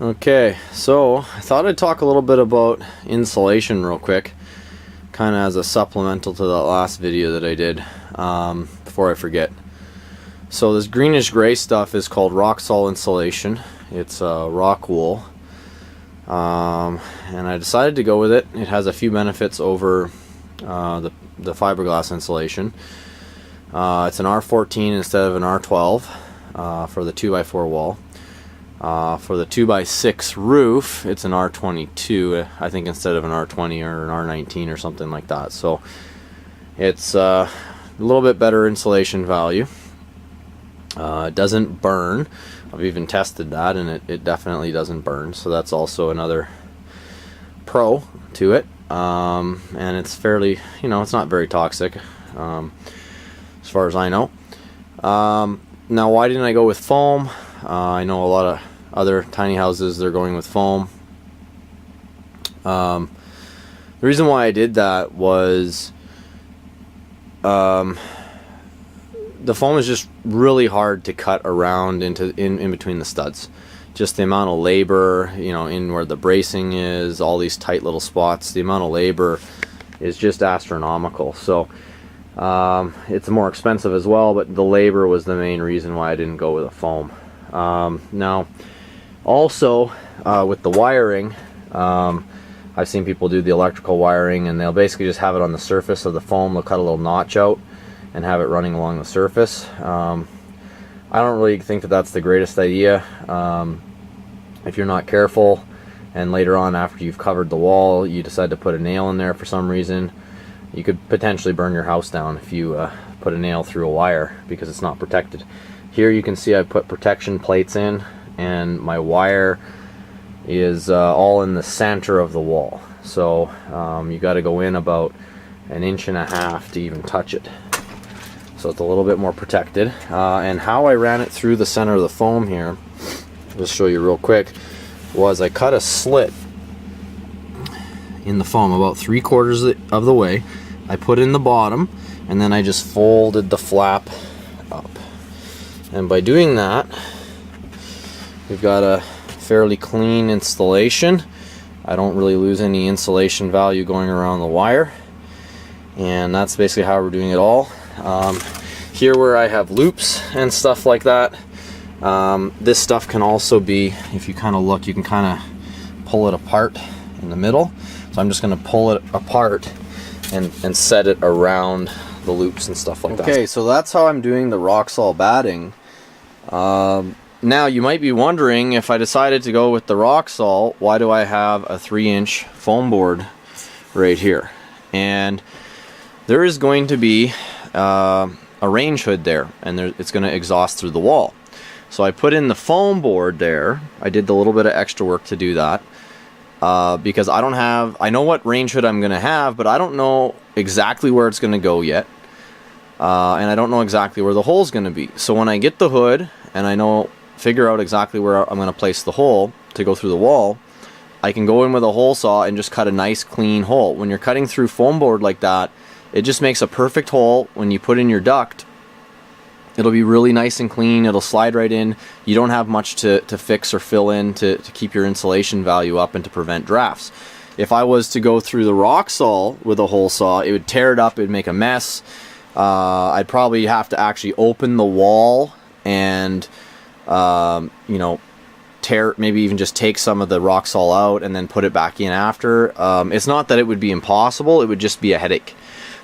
Okay, so I thought I'd talk a little bit about insulation real quick, kind of as a supplemental to that last video that I did, before I forget. So this greenish gray stuff is called Roxol insulation. It's rock wool, and I decided to go with it. It has a few benefits over the fiberglass insulation. It's an R14 instead of an R12 for the 2x4 wall. For the 2x6 roof, it's an R22, I think, instead of an R20 or an R19 or something like that. So it's a little bit better insulation value. It doesn't burn. I've even tested that, and it definitely doesn't burn. So that's also another pro to it. And it's fairly, it's not very toxic, as far as I know. Now, why didn't I go with foam? I know a lot of other tiny houses, they're going with foam. The reason why I did that was the foam is just really hard to cut around in between the studs. Just the amount of labor, in where the bracing is, all these tight little spots, the amount of labor is just astronomical. So it's more expensive as well, but the labor was the main reason why I didn't go with a foam. Now, also with the wiring, I've seen people do the electrical wiring, and they'll basically just have it on the surface of the foam. They'll cut a little notch out and have it running along the surface. I don't really think that that's the greatest idea. If you're not careful, and later on after you've covered the wall, you decide to put a nail in there for some reason, you could potentially burn your house down if you put a nail through a wire because it's not protected. Here you can see I put protection plates in, and my wire is all in the center of the wall. So you got to go in about 1.5 inches to even touch it. So it's a little bit more protected. And how I ran it through the center of the foam here, I'll just show you real quick, was I cut a slit in the foam about 3/4 of the way. I put in the bottom, and then I just folded the flap up. And by doing that, we've got a fairly clean installation. I don't really lose any insulation value going around the wire. And that's basically how we're doing it all. Here where I have loops and stuff like that, this stuff can also be, if you kind of look, you can kind of pull it apart in the middle. So I'm just going to pull it apart and set it around the loops and stuff like that. Okay, so that's how I'm doing the Roxol batting. Now you might be wondering, if I decided to go with the Roxol, why do I have a 3-inch foam board right here? And there is going to be a range hood there, and it's going to exhaust through the wall. So I put in the foam board there. I did a little bit of extra work to do that. Because I know what range hood I'm going to have, but I don't know exactly where it's going to go yet. And I don't know exactly where the hole's going to be. So when I get the hood, and I figure out exactly where I'm going to place the hole to go through the wall, I can go in with a hole saw and just cut a nice clean hole. When you're cutting through foam board like that, it just makes a perfect hole. When you put in your duct, it'll be really nice and clean. It'll slide right in. You don't have much to fix or fill in to keep your insulation value up and to prevent drafts. If I was to go through the Roxol with a hole saw, it would tear it up. It would make a mess. I'd probably have to actually open the wall and maybe even just take some of the Roxol out and then put it back in after. It's not that it would be impossible. It would just be a headache.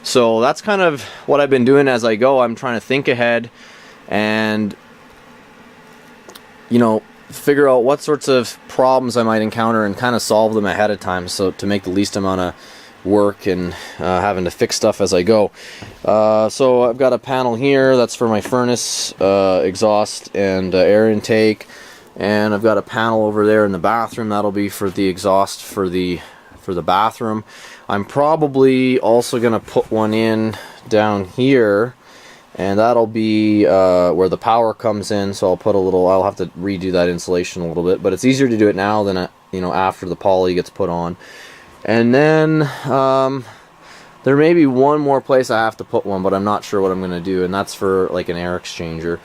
So that's kind of what I've been doing as I go. I'm trying to think ahead and, figure out what sorts of problems I might encounter and kind of solve them ahead of time, so to make the least amount of work and having to fix stuff as I go. So I've got a panel here that's for my furnace exhaust and air intake, and I've got a panel over there in the bathroom that'll be for the exhaust for the bathroom. I'm probably also gonna put one in down here, and that'll be where the power comes in. So I'll have to redo that insulation a little bit, but it's easier to do it now than after the poly gets put on. And then there may be one more place I have to put one, but I'm not sure what I'm gonna do, and that's for like an air exchanger.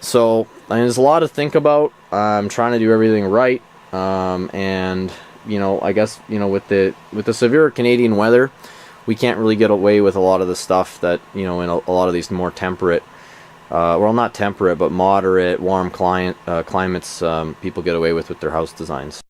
So there's a lot to think about. I'm trying to do everything right. And you know, I guess, you know, with the severe Canadian weather, we can't really get away with a lot of the stuff that, you know, in a lot of these more temperate, well, not temperate, but moderate, warm climates, people get away with their house designs.